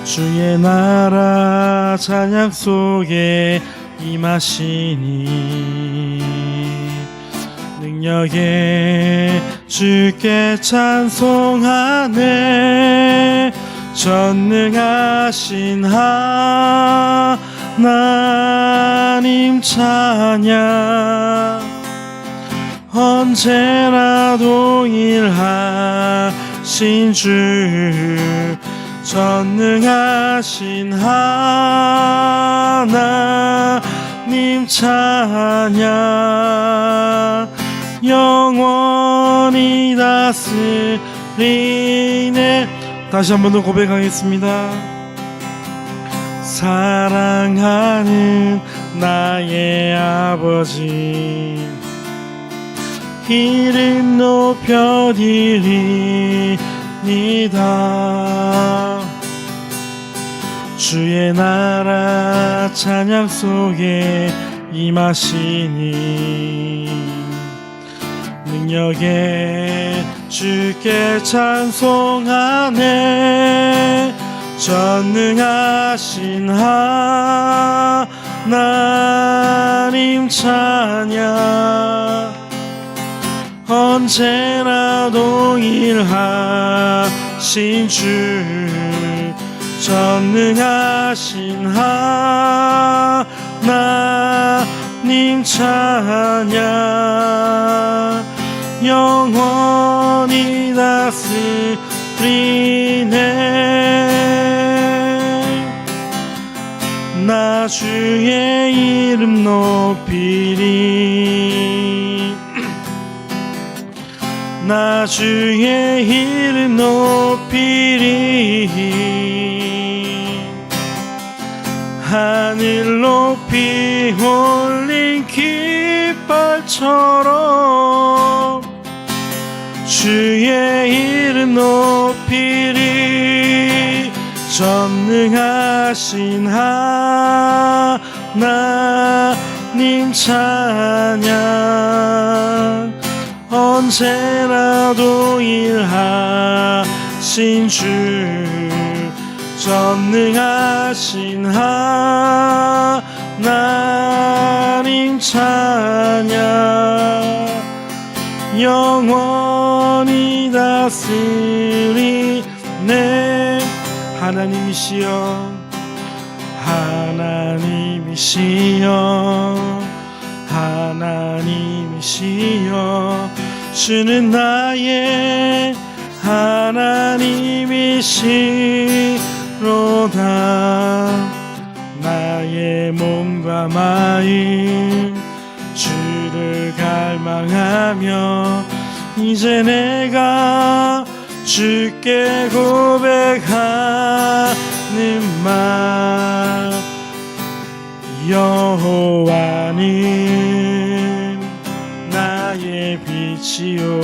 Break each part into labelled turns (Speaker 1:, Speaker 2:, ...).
Speaker 1: 주의 나라 찬양 속에 임하시니 능력에 주께 찬송하네. 전능하신 하나님 찬양 언제나 동일하신 주 전능하신 하나님 찬양 영원히 다스리네. 다시 한 번 더 고백하겠습니다. 사랑하는 나의 아버지 이름 높여드립니다. 주의 나라 찬양 속에 임하시니 능력에 주께 찬송하네. 전능하신 하나님 찬양 언제나 동일하신 주 전능하신 하나님 찬양 영원히 다스리네. 나 주의 이름 높이리 나 주의 이름 높이리 하늘 높이 올린 깃발처럼 주의 이름 높이리 전능하신 하나님 찬양 언제나 동일하신 주 전능하신 하나님 찬양 영원히 다스리네. 하나님이시여 하나님이시여 주는 나의 하나님이시로다. 나의 몸과 마음 주를 갈망하며 이제 내가 주께 고백하는 말 여호와는 나의 빛이요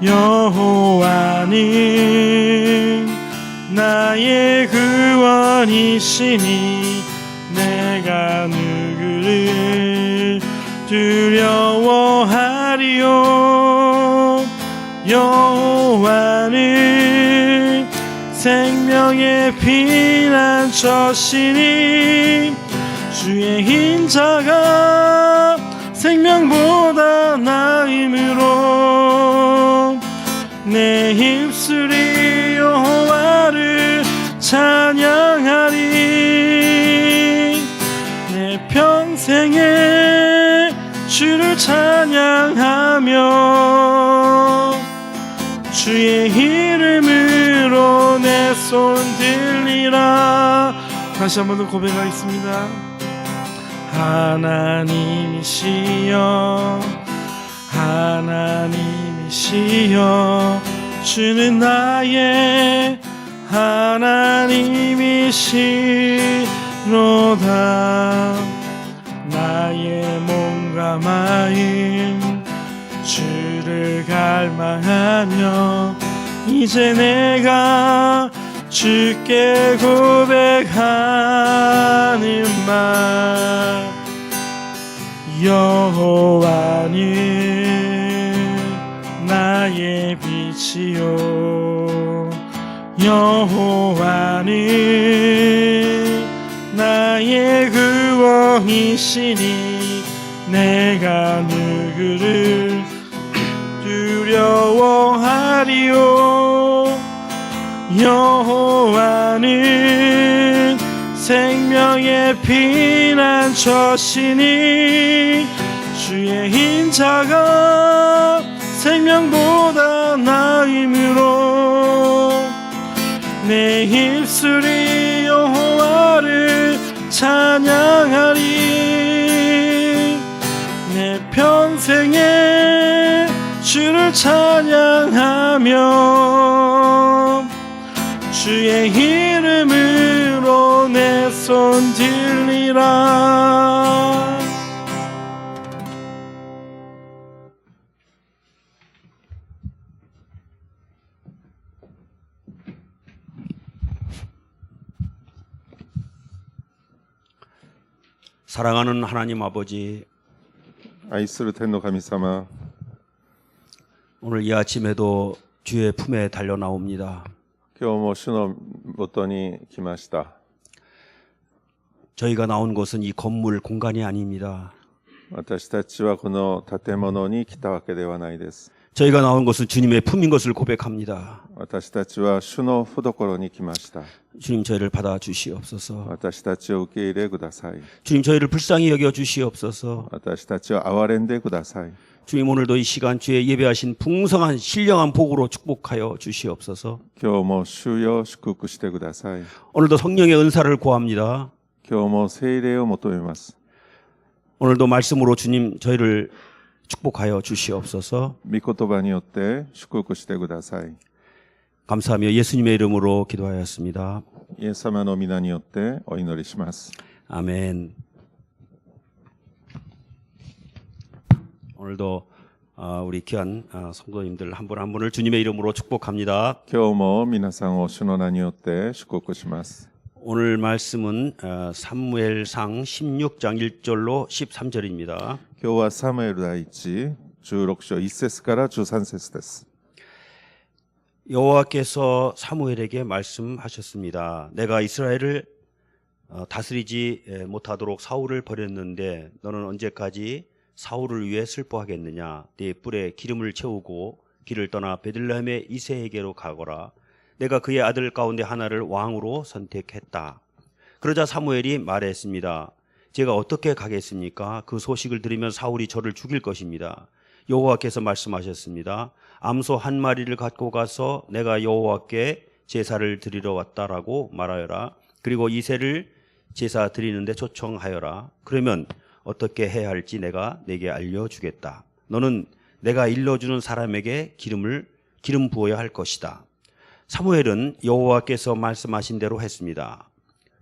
Speaker 1: 여호와는 나의 구원이시니 내가 누구를 두려워하리요. 여호와는 생명의 피난처시니 주의 인자가 생명보다 나음으로 내 입술이 여호와를 찬양하리. 내 평생에 주를 찬양하며 주의 이름으로 내 손 들리라. 다시 한 번 더 고백하겠습니다. 하나님이시여 하나님이시여 주는 나의 하나님이시로다. 나의 몸과 마음 주를 갈망하며 이제 내가 주께 고백하는 말 여호와는 나의 빛 이시요 여호와는 나의 구원이시니 내가 누구를 두려워하리요. 여호와는 생명의 피난처시니 주의 인자가 생명보다 나음으로 내 입술이 여호와를 찬양하리. 내 평생에 주를 찬양하며 주의 이름으로 내 손 들리라.
Speaker 2: 사랑하는 하나님 아버지,
Speaker 3: 愛する天の神様、
Speaker 2: 오늘 이 아침에도 주의 품에 달려 나옵니다.
Speaker 3: 今日も主のもとに来ました。
Speaker 2: 저희가 나온 곳은 이 건물 공간이 아닙니다.
Speaker 3: 私たちはこの建物に来たわけではないです。
Speaker 2: 저희가 나온 곳은 주님의 품인 것을 고백합니다.
Speaker 3: 私たちは主の懐に来ました。
Speaker 2: 주님 저희를 받아 주시옵소서.
Speaker 3: 私たちを受け入れください。
Speaker 2: 주님 저희를 불쌍히 여겨 주시옵소서.
Speaker 3: 私たちを憐れんでください。
Speaker 2: 주님 오늘도 이 시간 주의 예배하신 풍성한 신령한 복으로 축복하여 주시옵소서.
Speaker 3: 今日も主よ祝福してください。
Speaker 2: 오늘도 성령의 은사를 구합니다.
Speaker 3: 今日も聖霊を求めます。
Speaker 2: 오늘도 말씀으로 주님 저희를 축복하여 주시옵소서.
Speaker 3: 御言葉によって祝福してください。
Speaker 2: 감사하며 예수님의 이름으로 기도하였습니다.
Speaker 3: イエス様の皆によってお祈りします。
Speaker 2: 아멘. 오늘도 우리 귀한 성도님들 한 분 한 분을 주님의 이름으로 축복합니다.
Speaker 3: 今日も皆さんを主の名によって祝福します。
Speaker 2: 오늘 말씀은 사무엘상 16장 1절로 13절입니다.
Speaker 3: 今日はサムエル第一16章1節から13節です。
Speaker 2: 여호와께서 사무엘에게 말씀하셨습니다. 내가 이스라엘을 다스리지 못하도록 사울을 버렸는데 너는 언제까지 사울을 위해 슬퍼하겠느냐. 네 뿔에 기름을 채우고 길을 떠나 베들레헴의 이새에게로 가거라. 내가 그의 아들 가운데 하나를 왕으로 선택했다. 그러자 사무엘이 말했습니다. 제가 어떻게 가겠습니까? 그 소식을 들으면 사울이 저를 죽일 것입니다. 여호와께서 말씀하셨습니다. 암소 한 마리를 갖고 가서 내가 여호와께 제사를 드리러 왔다라고 말하여라. 그리고 이새를 제사 드리는데 초청하여라. 그러면 어떻게 해야 할지 내가 내게 알려주겠다. 너는 내가 일러주는 사람에게 기름 부어야 할 것이다. 사무엘은 여호와께서 말씀하신 대로 했습니다.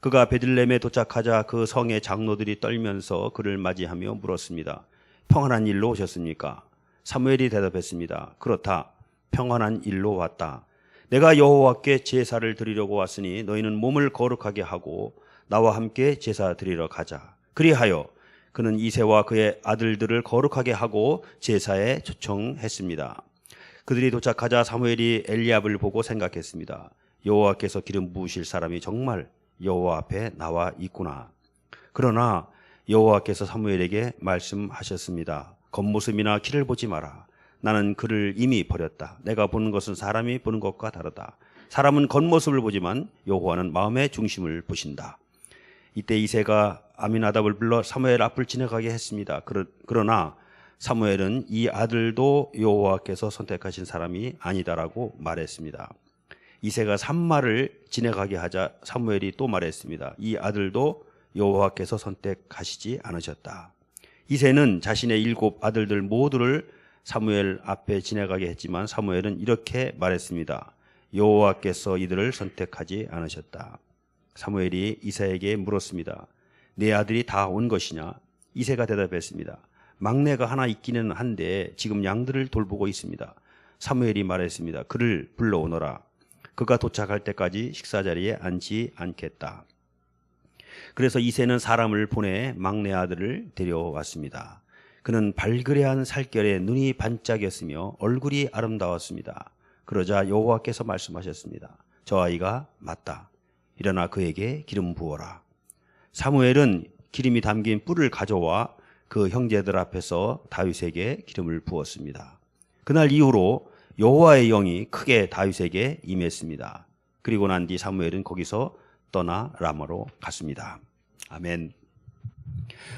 Speaker 2: 그가 베들레헴에 도착하자 그 성의 장로들이 떨면서 그를 맞이하며 물었습니다. 평안한 일로 오셨습니까? 사무엘이 대답했습니다. 그렇다. 평안한 일로 왔다. 내가 여호와께 제사를 드리려고 왔으니 너희는 몸을 거룩하게 하고 나와 함께 제사 드리러 가자. 그리하여 그는 이새와 그의 아들들을 거룩하게 하고 제사에 초청했습니다. 그들이 도착하자 사무엘이 엘리압을 보고 생각했습니다. 여호와께서 기름 부으실 사람이 정말 여호와 앞에 나와 있구나. 그러나 여호와께서 사무엘에게 말씀하셨습니다. 겉모습이나 키를 보지 마라. 나는 그를 이미 버렸다. 내가 보는 것은 사람이 보는 것과 다르다. 사람은 겉모습을 보지만 여호와는 마음의 중심을 보신다. 이때 이새가 아미나답을 불러 사무엘 앞을 지나가게 했습니다. 그러나 사무엘은 이 아들도 여호와께서 선택하신 사람이 아니다라고 말했습니다. 이새가 산마를 지나가게 하자 사무엘이 또 말했습니다. 이 아들도 여호와께서 선택하시지 않으셨다. 이새는 자신의 7 아들들 모두를 사무엘 앞에 지나가게 했지만 사무엘은 이렇게 말했습니다. 여호와께서 이들을 선택하지 않으셨다. 사무엘이 이새에게 물었습니다. 네 아들이 다 온 것이냐? 이새가 대답했습니다. 막내가 하나 있기는 한데 지금 양들을 돌보고 있습니다. 사무엘이 말했습니다. 그를 불러오너라. 그가 도착할 때까지 식사자리에 앉지 않겠다. 그래서 이새는 사람을 보내 막내 아들을 데려왔습니다. 그는 발그레한 살결에 눈이 반짝였으며 얼굴이 아름다웠습니다. 그러자 여호와께서 말씀하셨습니다. 저 아이가 맞다. 일어나 그에게 기름 부어라. 사무엘은 기름이 담긴 뿔을 가져와 그 형제들 앞에서 다윗에게 기름을 부었습니다. 그날 이후로 여호와의 영이 크게 다윗에게 임했습니다. 그리고 난 뒤 사무엘은 거기서 떠나 라마로 갔습니다. 아멘.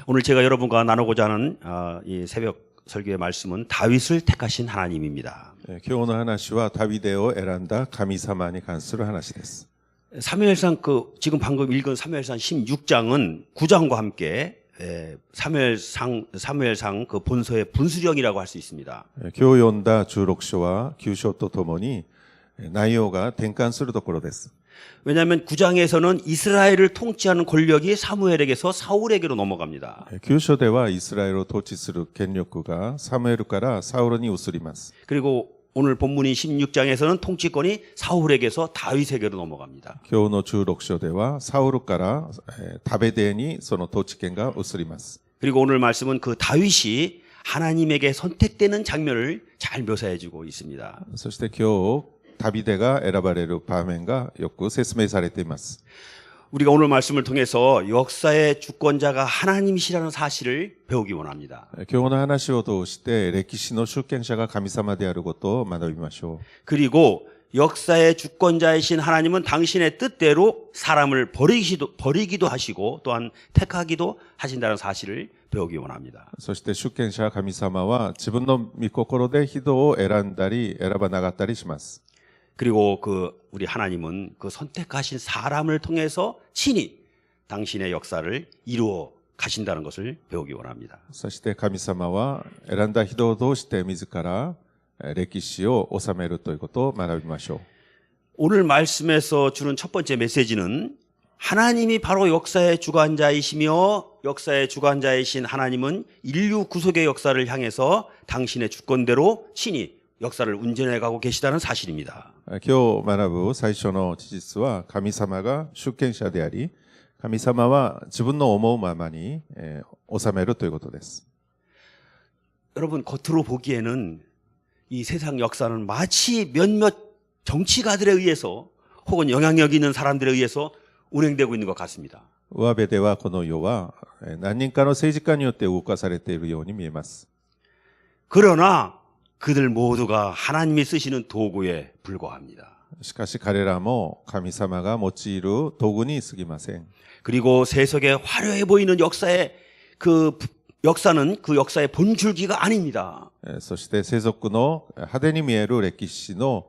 Speaker 2: 오늘 제가 여러분과 나누고자 하는 이 새벽 설교의 말씀은 다윗을 택하신 하나님입니다.
Speaker 3: 今日の話はダビデを選んだ神様に関する話です。
Speaker 2: 사무엘상 지금 방금 읽은 사무엘상 16장은 9장과 함께 사무엘상 그 본서의 분수령이라고 할 수 있습니다.
Speaker 3: 今日読んだ16章は9章とともに内容が転換するところです。
Speaker 2: 왜냐하면 9장에서는 이스라엘을 통치하는 권력이 사무엘에게서 사울에게로 넘어갑니다.
Speaker 3: 9章ではイスラエルを統治する権力がサムエルからサウルに移ります。
Speaker 2: 그리고 오늘 본문인 16장에서는 통치권이 사울에게서 다윗에게로 넘어갑니다.
Speaker 3: 今日の16章ではサウルからダビデにその統治権が移ります。
Speaker 2: 그리고 오늘 말씀은 그 다윗이 하나님에게 선택되는 장면을 잘 묘사해주고 있습니다.
Speaker 3: そして今日ダビデが選ばれる場面がよく説明されています。
Speaker 2: 우리가 오늘 말씀을 통해서 역사의 주권자가 하나님이시라는 사실을 배우기 원합니다.
Speaker 3: 今日の話を通して歴史の主権者が神様であることを学びましょ
Speaker 2: 그리고 역사의 주권자이신 하나님은 당신의 뜻대로 사람을 버리기도 하시고 또한 택하기도 하신다는 사실을 배우기 원합니다.
Speaker 3: う。そして主権者神様は自分の御心で人を選んだり選ばなかったりします。
Speaker 2: 그리고 우리 하나님은 그 선택하신 사람을 통해서 친히 당신의 역사를 이루어 가신다는 것을 배우기 원합니다.
Speaker 3: そして神様は選んだ人を通して自ら歴史を収めるということを学びましょう。
Speaker 2: 오늘 말씀에서 주는 첫 번째 메시지는 하나님이 바로 역사의 주관자이시며 역사의 주관자이신 하나님은 인류 구속의 역사를 향해서 당신의 주권대로 친히 역사를 운전해 가고 계시다는 사실입니다.
Speaker 3: 今日学ぶ最初の事実は神様が主権者であり、神様は自分の思うままに収めるということです。
Speaker 2: 여러분 겉으로 보기에는 이 세상 역사는 마치 몇몇 정치가들에 의해서 혹은 영향력 있는 사람들에 의해서 운행되고 있는 것 같습니다.
Speaker 3: 上辺ではこの世は何人かの政治家によって動かされているように見えます。
Speaker 2: 그러나 그들 모두가 하나님이 쓰시는 도구에 불과합니다.
Speaker 3: しかし彼らも神様が用いる道具に過ぎません。
Speaker 2: 그리고 세속에 화려해 보이는 역사의 역사는 그 역사의 본줄기가 아닙니다.
Speaker 3: そして世俗の派手に見える歴史の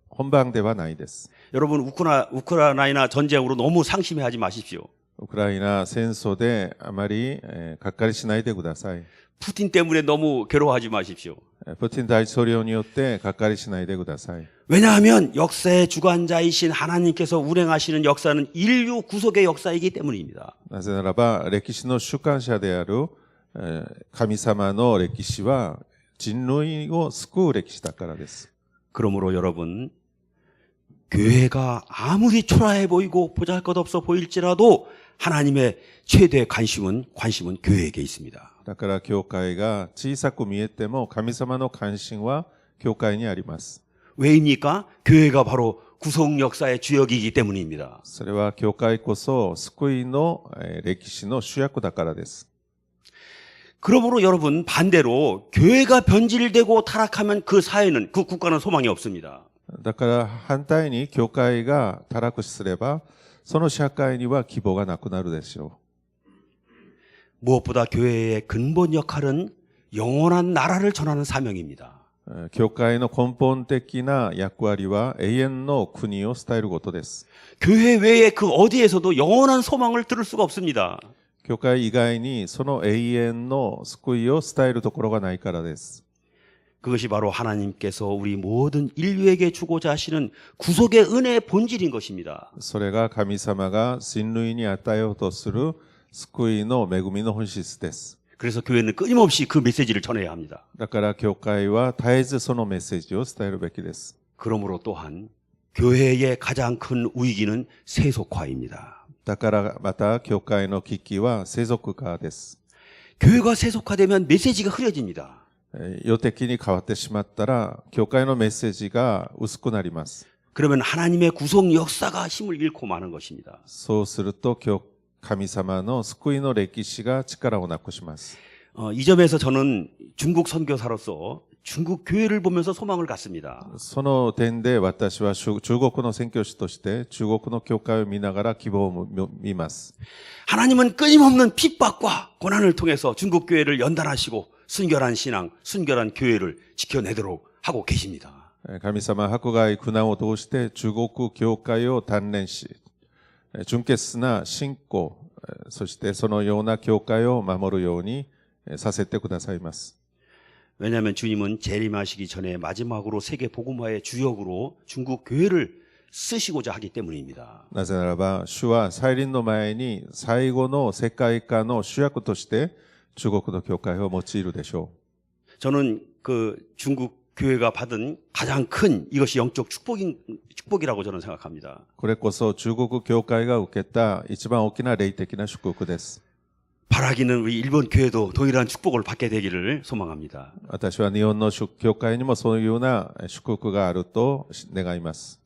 Speaker 3: 本番ではないです。
Speaker 2: 여러분 우크라이나 전쟁으로 너무 상심해하지 마십시오.
Speaker 3: ウクライナ戦争であまりがっかりしないでください。
Speaker 2: 푸틴 때문에 너무 괴로워하지 마십시오.
Speaker 3: プーチン大統領によってがっかりしないでください。
Speaker 2: 왜냐하면 역사의 주관자이신 하나님께서 운행하시는 역사는 인류 구속의 역사이기 때문입니다.
Speaker 3: なぜならば歴史の主管者である神様の歴史は人類を救う歴史だからです。
Speaker 2: 그러므로 여러분 교회가 아무리 초라해 보이고 보잘것없어 보일지라도 하나님의 최대 관심은 교회에게 있습니다.
Speaker 3: だから教会が小さく見えても神様の関心は教会にあります。
Speaker 2: 왜입니까? 교회가 바로 구속 역사의 주역이기 때문입니다.
Speaker 3: それは教会こそ救いの歴史の主役だからです。
Speaker 2: 그러므로 여러분 반대로 교회가 변질되고 타락하면 그 사회는 그 국가는 소망이 없습니다.
Speaker 3: だから反対に教会が堕落すればその社会には希望がなくなるでしょ
Speaker 2: 무엇보다 교회의 근본 역할은 영원한 나라를 전하는 사명입니다.
Speaker 3: う。教会の根本的な役割は永遠の国を伝えることです。
Speaker 2: 교회 외에 그 어디에서도 영원한 소망을 들을 수가 없습니다.
Speaker 3: 教会以外にその永遠の救いを伝えるところがないからです。
Speaker 2: 그것이 바로 하나님께서 우리 모든 인류에게 주고자 하시는 구속의 은혜의 본질인 것입니다.
Speaker 3: それが神様が人類に与えようとする救いの恵みの本質です。
Speaker 2: 그래서 교회는 끊임없이 그 메시지를 전해야 합니다.
Speaker 3: だから教会は絶えずそのメッセージを伝えるべきです。
Speaker 2: 그러므로 또한 교회의 가장 큰 위기는 세속화입니다.
Speaker 3: だからまた教会の危機は世俗化です。
Speaker 2: 교회가 세속화되면 메시지가 흐려집니다.
Speaker 3: 予的に変わってしまったら教会のメッセージが薄くなります。
Speaker 2: 그러면 하나님의 구속 역사가 힘을 잃고 마는 것입니다.
Speaker 3: そうすると神様の救いの歴史が力をなくします。
Speaker 2: 이 점에서 저는 중국 선교사로서 중국 교회를 보면서 소망을 갖습니다.
Speaker 3: その点で私は中国の宣教師として中国の教会を見ながら希望を見ます。
Speaker 2: 하나님은 끊임없는 핍박과 고난을 통해서 중국 교회를 연단하시고 순결한 신앙, 순결한 교회를 지켜내도록 하고 계십니다.
Speaker 3: 神様は迫害苦難を通して中国教会を鍛錬し、純潔な信仰、そしてそのような教会を守るようにさせてくださいます。
Speaker 2: 왜냐하면 주님은 재림하시기 전에 마지막으로 세계 복음화의 주역으로 중국 교회를 쓰시고자 하기 때문입니다.
Speaker 3: なぜならば、主は再臨の前に最後の世界化の主役として中国の教会を用いるでしょう。
Speaker 2: 저는 그 중국 교회가 받은 가장 큰 이것이 영적 축복이라고 저는 생각합니다.
Speaker 3: これこそ中国教会が受けた一番大きな霊的な祝福です。
Speaker 2: 바라기는 우리 일본 교회도 동일한 축복을 받게 되기를 소망합니다.
Speaker 3: 私は日本の教会にもそういうような祝福があると願います。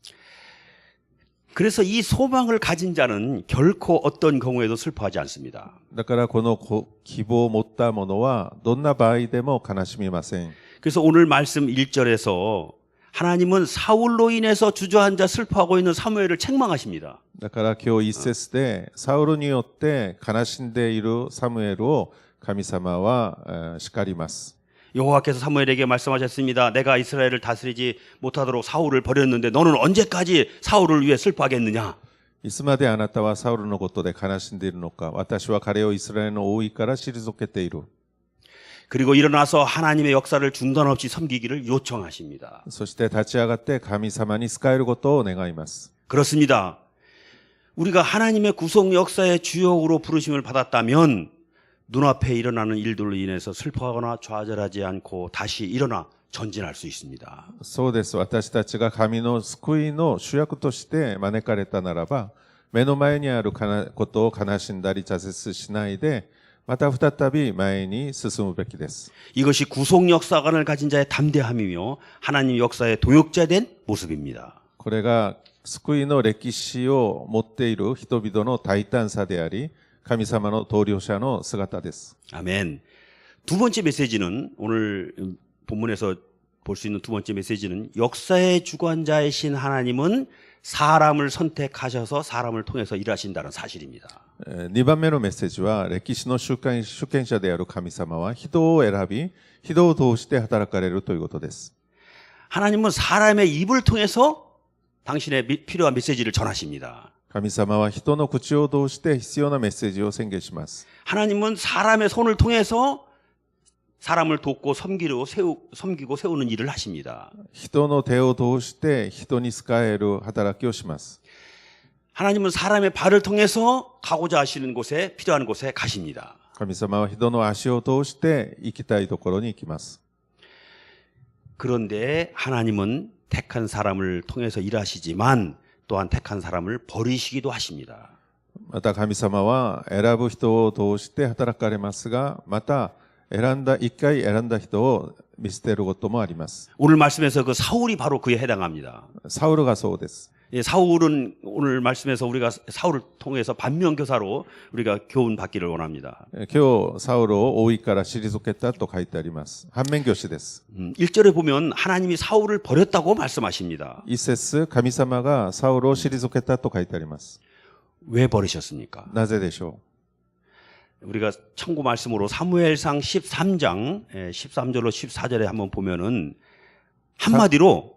Speaker 2: 그래서 이 소망을 가진 자는 결코 어떤 경우에도 슬퍼하지 않습니다.
Speaker 3: だからこの希望を持った者はどんな場合でも悲しみません。
Speaker 2: 그래서 오늘 말씀 1절에서 하나님은 사울로 인해서 주저앉아 슬퍼하고 있는 사무엘을 책망하십니다.
Speaker 3: だから今日一節でサウルによって悲しんでいるサムエルを神様は叱ります。
Speaker 2: 여호와께서 사무엘에게 말씀하셨습니다. 내가 이스라엘을 다스리지 못하도록 사울을 버렸는데 너는 언제까지 사울을 위해 슬퍼하겠느냐?
Speaker 3: いつまであなたはサウルのことで悲しんでいるのか。私は彼をイスラエルの王位から退けている。
Speaker 2: 그리고 일어나서 하나님의 역사를 중단 없이 섬기기를 요청하십니다.
Speaker 3: そして立ち上がって神様に仕えることを願います。
Speaker 2: 그렇습니다. 우리가 하나님의 구속 역사의 주역으로 부르심을 받았다면 눈앞에 일어나는 일들로 인해서 슬퍼하거나 좌절하지 않고 다시 일어나 전진할 수 있습니다.
Speaker 3: そうです。私たちが神の救いの主役として招かれたならば、目の前にあることを悲しんだり挫折しないで、また再び前に進むべきです。
Speaker 2: 이것이 구속 역사관을 가진 자의 담대함이며 하나님 역사의 동역자된 모습입니다.
Speaker 3: これが救いの歴史を持っている人々の大胆さであり、神様の同僚者の姿です。
Speaker 2: 아멘. 두 번째 메시지는 오늘 본문에서 볼 수 있는 두 번째 메시지는 역사의 주관자이신 하나님은 사람을 선택하셔서 사람을 통해서 일하신다는 사실입니다.
Speaker 3: 2番目のメッセージは、歴史の主権者である神様は人を選び、人を通して働かれるということです。
Speaker 2: 하나님은 사람의 입을 통해서 당신의 필요한 메시지를 전하십니다.
Speaker 3: 神様は人の口を通して必要なメッセージを宣言します。
Speaker 2: 하나님은 사람의 손을 통해서 사람을 돕고 섬기고 세우는 일을 하십니다.
Speaker 3: 人の手を通して人に仕える働きをします。
Speaker 2: 하나님은 사람의 발을 통해서 가고자 하시는 곳에 필요한 곳에 가십니다.
Speaker 3: 神様は人の足を通して行きたいところに行きます。
Speaker 2: 그런데 하나님은 택한 사람을 통해서 일하시지만 또한 택한 사람을 버리시기도 하십니다.
Speaker 3: また神様は選ぶ人を通して働かれますが、また一回選んだ人を見捨てることもあります。
Speaker 2: 오늘 말씀에서 그 사울이 바로 그에 해당합니다.
Speaker 3: サウルがそうです。
Speaker 2: 사울은 오늘 말씀에서 우리가 사울을 통해서 반면교사로 우리가 교훈 받기를 원합니다.
Speaker 3: 今日サウルを王位から退けたと書いてあります。反面教師です。
Speaker 2: 1절에 보면 하나님이 사울을 버렸다고 말씀하십니다.
Speaker 3: 一節、神様がサウルを退けたと書いてあります。
Speaker 2: 왜 버리셨습니까?
Speaker 3: なぜでしょ
Speaker 2: 우리가 참고 말씀으로 사무엘상 13장 13절로 14절에 한번 보면은 한마디로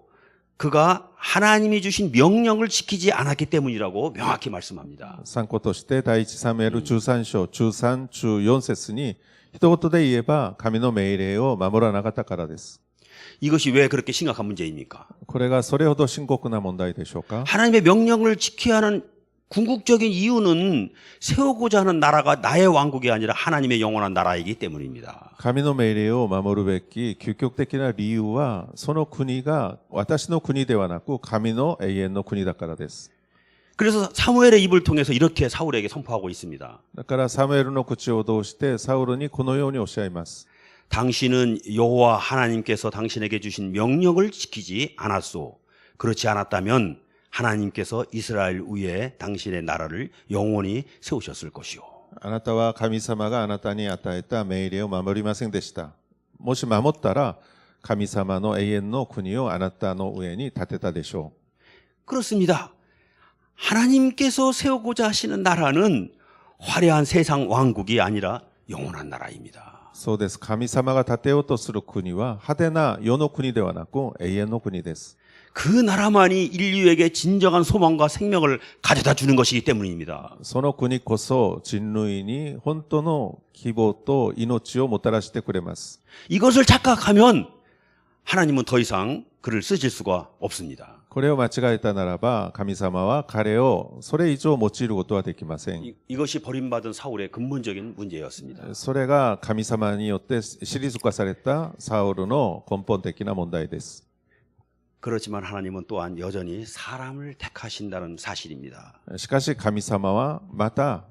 Speaker 2: 그가 하나님이 주신 명령을 지키지 않았기 때문이라고 명확히 말씀합니다.
Speaker 3: う。参考として第一サムエル13章中3中4節に一言で言えば神の命令を守らなかったからです。
Speaker 2: 이것이 왜 그렇게 심각한 문제입니까?
Speaker 3: これがそれほど深刻な問題でしょうか。
Speaker 2: 하나님의 명령을 지켜야 하는 궁극적인 이유는 세우고자 하는 나라가 나의 왕국이 아니라 하나님의 영원한 나라이기 때문입니다.
Speaker 3: 神の命令を守るべき究極的な理由は、その国が私の国ではなく神の永遠の国だからです。
Speaker 2: 그래서 사무엘의 입을 통해서 이렇게 사울에게 선포하고 있습니다.
Speaker 3: だからサムエルの口を通してサウルにこのようにおっしゃいます。
Speaker 2: 당신은 여호와 하나님께서 당신에게 주신 명령을 지키지 않았소. 그렇지 않았다면 하나님께서 이스라엘 위에 당신의 나라를 영원히 세우셨을 것이요.
Speaker 3: あなたは神様があなたに与えた命令を守りませんでした。もし守ったら、神様の永遠の国をあなたの上に建てたでしょ
Speaker 2: 그렇습니다. 하나님께서 세우고자 하시는 나라는 화려한 세상 왕국이 아니라 영원한 나라입니다.
Speaker 3: う。そうです。神様が建てようとする国は派手な世の国ではなく永遠の国です。
Speaker 2: 그 나라만이 인류에게 진정한 소망과 생명을 가져다 주는 것이기 때문입니다.
Speaker 3: その国こそ人類に本当の希望と命をもたらしてくれます。
Speaker 2: 이것을 착각하면 하나님은 더 이상 그를 쓰실 수가 없습니다.
Speaker 3: これを間違えたならば、神様は彼をそれ以上用いることはできません。
Speaker 2: 이것이 버림받은 사울의 근본적인 문제였습니다.
Speaker 3: それが神様によって退かされたサウルの根本的な問題です。
Speaker 2: 그렇지만 하나님은 또한 여전히 사람을 택하신다는 사실입니다.
Speaker 3: しかし神様はまた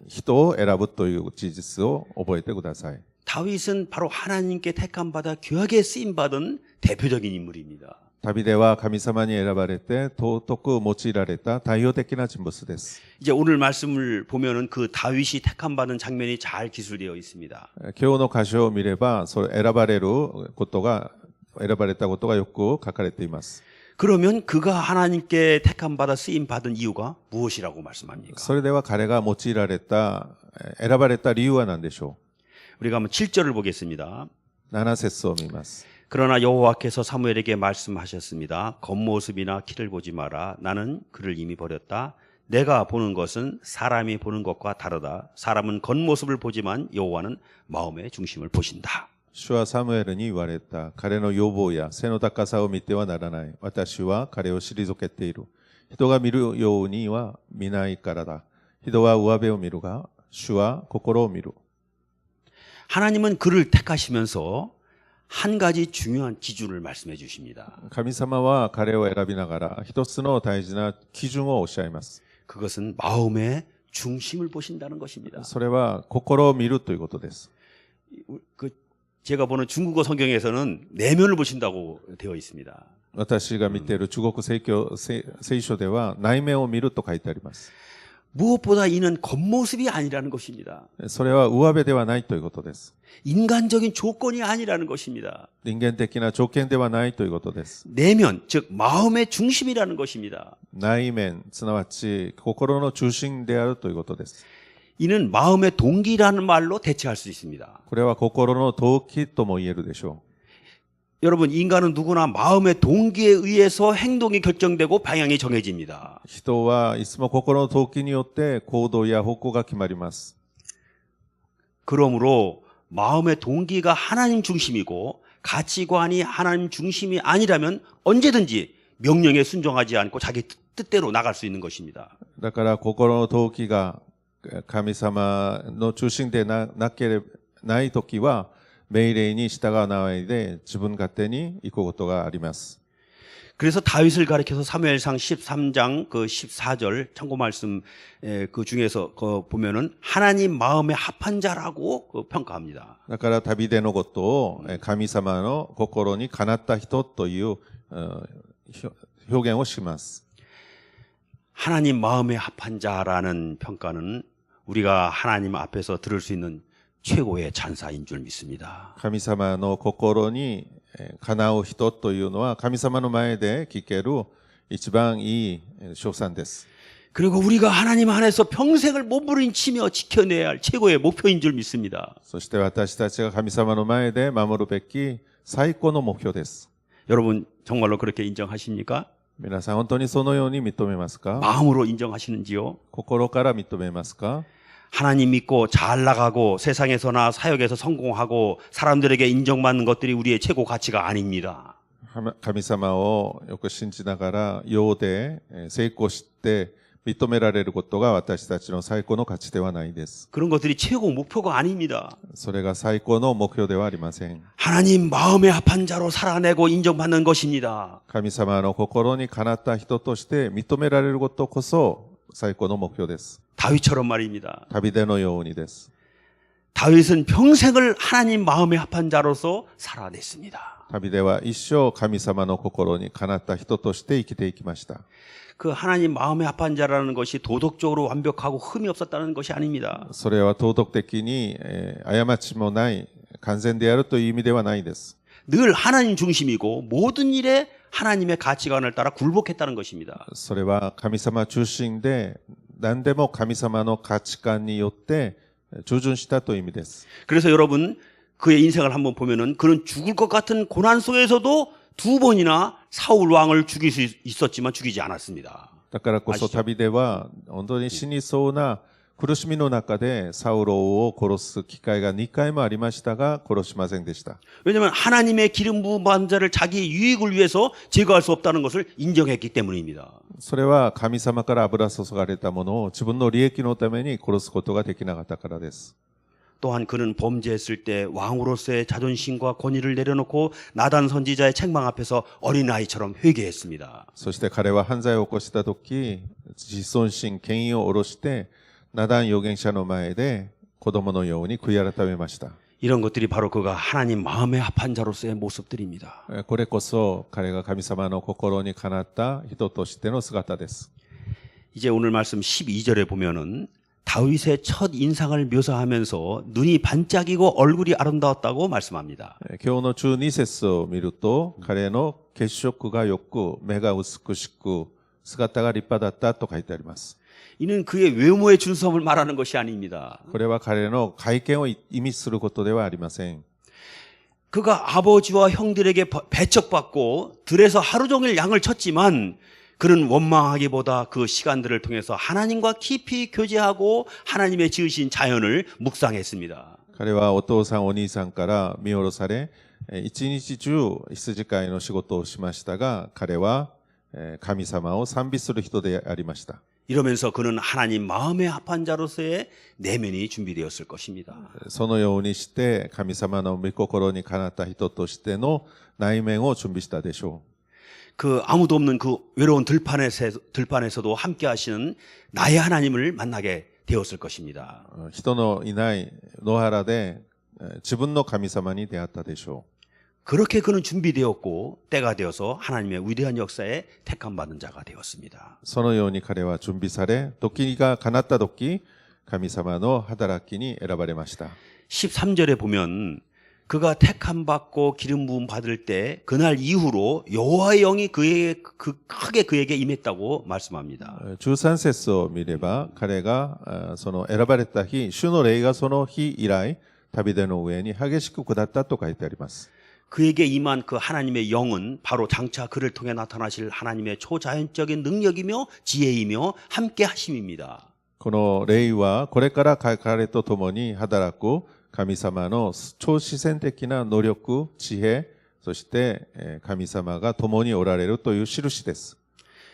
Speaker 3: 人を選ぶという事実を覚えてください。
Speaker 2: 다윗은 바로 하나님께 택함 받아 귀하게 쓰임 받은 대표적인 인물입니다.
Speaker 3: 旅では神様に選ばれて尊く用いられた代表的な人物です。
Speaker 2: 이제 오늘 말씀을 보면은 그 다윗이 택함 받은 장면이 잘 기술되어 있습니다.
Speaker 3: 今日の箇所を見れば、それ選ばれたことがよく書かれています。
Speaker 2: 그러면 그가 하나님께 택함 받아 쓰임 받은 이유가 무엇이라고 말씀합니까?
Speaker 3: それでは彼が用いられた、選ばれた理由は何でしょ
Speaker 2: 우리가 한번 7절을 보겠습니다.
Speaker 3: う ?7 節を見ます。
Speaker 2: 그러나 여호와께서 사무엘에게 말씀하셨습니다. 겉모습이나 키를 보지 마라. 나는 그를 이미 버렸다. 내가 보는 것은 사람이 보는 것과 다르다. 사람은 겉모습을 보지만 여호와는 마음의 중심을 보신다.
Speaker 3: 主はサムエルに言われた。彼の容貌や背の高さを見てはならない。私は彼を退けている。人が見るようには見ないからだ。人は上辺を見るが、主は心を見る。
Speaker 2: 하나님은 그를 택하시면서 한 가지 중요한 기준을 말씀해 주십니다.
Speaker 3: 神様は彼を選びながら一つの大事な基準をおっしゃいます。
Speaker 2: 그것은 마음의 중심을 보신다는 것입니다.
Speaker 3: それは心を見るということです。
Speaker 2: 제가 보는 중국어 성경에서는 내면을 보신다고 되어 있습니다.
Speaker 3: 私が見ている中国聖書では内面を見ると書いてあります。
Speaker 2: 무엇보다 이는 겉모습이 아니라는 것입니다.
Speaker 3: それは上辺ではないということです。
Speaker 2: 인간적인 조건이 아니라는 것입니다.
Speaker 3: 人間的な条件ではないということです。
Speaker 2: 내면, 즉 마음의 중심이라는 것입니다.
Speaker 3: 内面、すなわち心の中心であるということです。
Speaker 2: 이는 마음의 동기라는 말로 대체할 수 있습니다.
Speaker 3: これは心の動機とも言えるでしょ
Speaker 2: 여러분, 인간은 누구나 마음의 동기에 의해서 행동이 결정되고 방향이 정해집니다.
Speaker 3: う。人はいつも心の動機によって行動や方向が決まります。
Speaker 2: 그러므로 마음의 동기가 하나님 중심이고 가치관이 하나님 중심이 아니라면 언제든지 명령에 순종하지 않고 자기 뜻대로 나갈 수 있는 것입니다.
Speaker 3: だから心の動機が神様の中心でないときは命令に従わないで自分勝手に行くことがあります。
Speaker 2: 그래서 다윗을 가리켜서 사무엘상 13장 그 14절 참고 말씀 그 중에서 보면은 하나님 마음에 합한 자라고 평가합니다.
Speaker 3: だから旅でのことを神様の心にかなった人という表現をします。
Speaker 2: 하나님 마음에 합한 자라는 평가는 우리가 하나님 앞에서 들을 수 있는 최고의 찬사인 줄 믿습니다.
Speaker 3: 神様の心にかなう人というのは神様の前で聞ける一番いい称賛です。
Speaker 2: 그리고 우리가 하나님 안에서 평생을 몸부림치며 지켜내야 할 최고의 목표인 줄 믿습니다.
Speaker 3: そして私たちが神様の前で守るべき最高の目標です。
Speaker 2: 여러분 정말로 그렇게 인정하십니까?
Speaker 3: 皆さん本当にそのように認めますか？
Speaker 2: 마음으로 인정하시는지요?
Speaker 3: 心から認めますか？
Speaker 2: 하나님 믿고 잘 나가고 세상에서나 사역에서 성공하고 사람들에게 인정받는 것들이 우리의 최고 가치가 아닙니다.
Speaker 3: 神様をよく信じながら世で成功して認められることが私たちの最高の価値ではないです。
Speaker 2: 그런 것들이 최고 목표가 아닙니다.
Speaker 3: それが最高の目標ではありません。
Speaker 2: 하나님 마음에 합한 자로 살아내고 인정받는 것입니다.
Speaker 3: 神様の心にかなった人として認められることこそ最高の目標です。
Speaker 2: 다윗처럼 말입니다.
Speaker 3: 旅でのようにです。
Speaker 2: 다윗은 평생을 하나님 마음에 합한 자로서 살아냈습니다.
Speaker 3: 旅では一生神様の心にかなった人として生きていきました。
Speaker 2: 그 하나님 마음에 합한 자라는 것이 도덕적으로 완벽하고 흠이 없었다는 것이 아닙니다.
Speaker 3: それは道徳的に過ちもない完全であるという意味ではないです。
Speaker 2: 늘 하나님 중심이고 모든 일에 하나님의 가치관을 따라 굴복했다는 것입니다.
Speaker 3: それは神様中心で何でも神様の価値観によって従順したという意味です。
Speaker 2: 그래서 여러분 그의 인생을 한번 보면은 그는 죽을 것 같은 고난 속에서도 2번이나 사울 왕을 죽일 수 있었지만 죽이지 않았습니다.
Speaker 3: だからこそ旅では本当に死にそうな苦しみの中でサウロを殺す機会が2回もありましたが殺しませんでした。
Speaker 2: 왜냐하면 하나님의 기름 부은 받은 자를 자기 유익을 위해서 제거할 수 없다는 것을 인정했기 때문입니다.
Speaker 3: それは神様から油注がれたものを自分の利益のために殺すことができなかったからです。
Speaker 2: 또한 그는 범죄했을 때 왕으로서의 자존심과 권위를 내려놓고 나단 선지자의 책망 앞에서 어린아이처럼 회개했습니다.
Speaker 3: そして彼は犯罪を起こしたとき、自尊心、権威を下ろして、ナダン預言者の前で子供のように悔い改めました。
Speaker 2: 이런 것들이 바로 그가 하나님 마음에 합한 자로서의 모습들입니다.
Speaker 3: これこそ彼が神様の心にかなった人としての姿です。
Speaker 2: 이제 오늘 말씀 12절에 보면은 다윗의 첫 인상을 묘사하면서 눈이 반짝이고 얼굴이 아름다웠다고 말씀합니다.
Speaker 3: 今日の中2節を見ると、彼の血色が良く、目が美しく、姿が立派だったと書いてあります。
Speaker 2: 이는 그의 외모의 준성을 말하는 것이 아닙니다.
Speaker 3: これは彼の外見を意味することではありません。
Speaker 2: 그가 아버지와 형들에게 배척받고 들에서 하루 종일 양을 쳤지만 그는 원망하기보다 그 시간들을 통해서 하나님과 깊이 교제하고 하나님의 지으신 자연을 묵상했습니다.
Speaker 3: 彼はお父さんお兄さんから見下ろされ、一日中羊飼いの仕事をしましたが、彼は神様を賛美する人でありました。
Speaker 2: 이러면서 그는 하나님 마음에 합한 자로서의 내면이 준비되었을 것입니다.
Speaker 3: そのようにして神様の御心にかなった人としての内面を準備したでしょう。
Speaker 2: 그 아무도 없는 그 외로운 들판에서도 함께 하시는 나의 하나님을 만나게 되었을 것입니다.
Speaker 3: 人のいない野原で自分の神様に出会ったでしょう。
Speaker 2: 그렇게 그는 준비되었고 때가 되어서 하나님의 위대한 역사에 택함받은 자가 되었습니다.
Speaker 3: そのように彼は準備され、時がかなった時、神様の働きに選ばれました。
Speaker 2: 13절에 보면 그가 택함받고 기름 부음 받을 때 그날 이후로 여호와의 영이 크게 그에게 임했다고 말씀합니다.
Speaker 3: 13節を見れば、彼がその選ばれた日、主の霊がその日以来、旅での上に激しく下ったと書いてあります。
Speaker 2: 그에게 임한 그 하나님의 영은 바로 장차 그를 통해 나타나실 하나님의 초자연적인 능력이며 지혜이며 함께 하심입니다.
Speaker 3: この霊はこれから彼と共に働く神様の超自然的な能力、知恵、そして神様が共におられるという印です。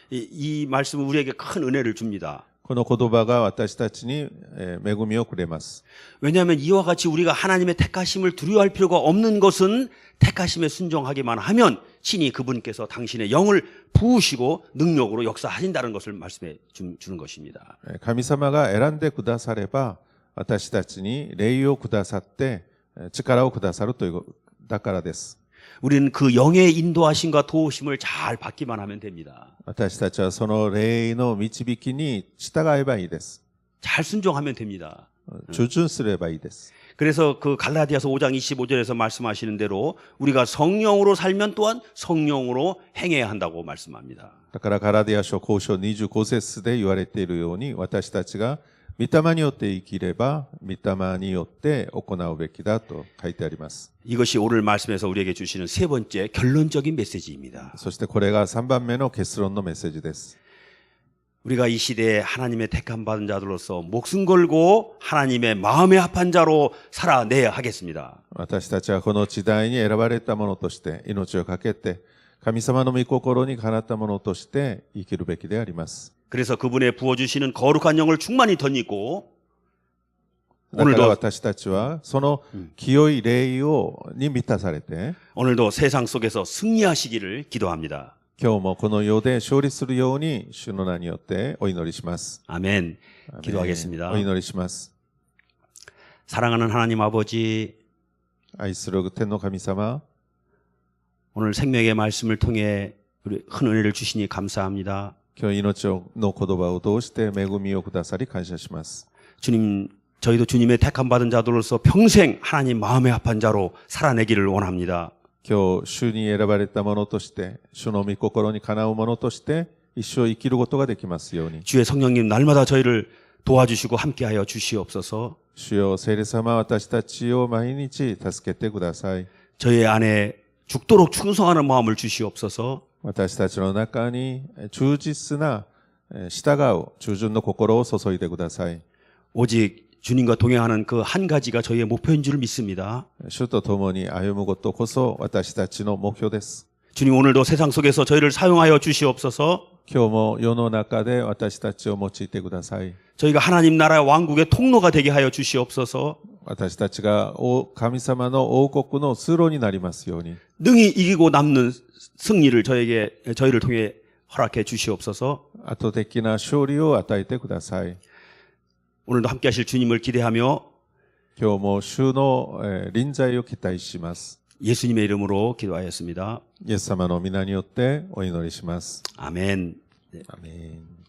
Speaker 2: 이 말씀은 우리에게 큰 은혜를 줍니다.
Speaker 3: この言葉が私たちに恵みをくれます。
Speaker 2: 왜냐하면 이와 같이 우리가 하나님의 택하심을 두려워할 필요가 없는 것은 택하심에 순종하기만 하면 친히 그분께서 당신의 영을 부으시고 능력으로 역사하신다는 것을 말씀해 주는 것입니다.
Speaker 3: 神様が選んでくだされば、私たちに霊をくださって力をくださるというだからです。
Speaker 2: 우리는 그 영의 인도하심과 도우심을 잘 받기만 하면 됩니다.
Speaker 3: 私たちはその霊の導きに従えばいいです。
Speaker 2: 잘 순종하면 됩니다.
Speaker 3: 従順すればいいです。
Speaker 2: 그래서 그 갈라디아서 5장 25절에서 말씀하시는 대로 우리가 성령으로 살면 또한 성령으로 행해야 한다고 말씀합니다.
Speaker 3: だからガラディア書後書25節で言われているように、私たちが御霊によって生きれば御霊によって行うべきだと書いてあります。
Speaker 2: 이것이 오늘 말씀에서 우리에게 주시는 세 번째 결론적인 메시지입니다.
Speaker 3: そしてこれが3番目の結論のメッセージです。
Speaker 2: 우리가 이 시대에 하나님의 택함 받은 자들로서 목숨 걸고 하나님의 마음에 합한 자로 살아내야 하겠습니다.
Speaker 3: 私たちはこの時代に選ばれたものとして命を懸けて神様の御心にかなったものとして生きるべきであります。
Speaker 2: 그래서 그분의 부어주시는 거룩한 영을 충만히 덧입고
Speaker 3: だから
Speaker 2: 오늘도
Speaker 3: 私たちはその清い霊に満たされて
Speaker 2: 오늘도 세상 속에서 승리하시기를 기도합니다.
Speaker 3: 今日もこの世で勝利するように主の名によってお祈りします。
Speaker 2: 아멘. 기도하겠습니다.
Speaker 3: お祈りします。
Speaker 2: 사랑하는 하나님 아버지,
Speaker 3: 愛する天の神様、
Speaker 2: 오늘 생명의 말씀을 통해 우리 큰 은혜를 주시니 감사합니다.
Speaker 3: 今日命の言葉を通して恵みをくださり感謝します。
Speaker 2: 주님, 저희도 주님의 택함 받은 자들로서 평생 하나님 마음에 합한 자로 살아내기를 원합니다.
Speaker 3: 今日主に選ばれたものとして、主の御心にかなうものとして一生生きることができますように。
Speaker 2: 주의 성령님 날마다 저희를 도와주시고 함께하여 주시옵소서.
Speaker 3: 主よ聖霊様、私たちを毎日助けてください。
Speaker 2: 저희 안에 죽도록 충성하는 마음을 주시옵소서.
Speaker 3: 私たちの中に忠実な従う従順の心を注いでください。
Speaker 2: 오직 주님과 동행하는 그 한 가지가 저희의 목표인 줄 믿습니다.
Speaker 3: 主と共に歩むことこそ私たちの目標です。
Speaker 2: 주님, 오늘도 세상 속에서 저희를 사용하여 주시옵소서.
Speaker 3: 今日も世の中で私たちを用いてください。
Speaker 2: 저희가 하나님 나라의 왕국의 통로가 되게 하여 주시옵소서.
Speaker 3: 私たちが神様の王国の通路になりますように。
Speaker 2: 능히 이기고 남는 승리를 저희를 통해 허락해 주시옵소서.
Speaker 3: 圧倒的な勝利を与えてください。
Speaker 2: 오늘도 함께 하실 주님을 기대하며
Speaker 3: 今日も主の臨在を期待します。
Speaker 2: 예수님의 이름으로 기도하였습니다.
Speaker 3: イエス様の皆によってお祈りします。
Speaker 2: 아멘.
Speaker 3: アメン。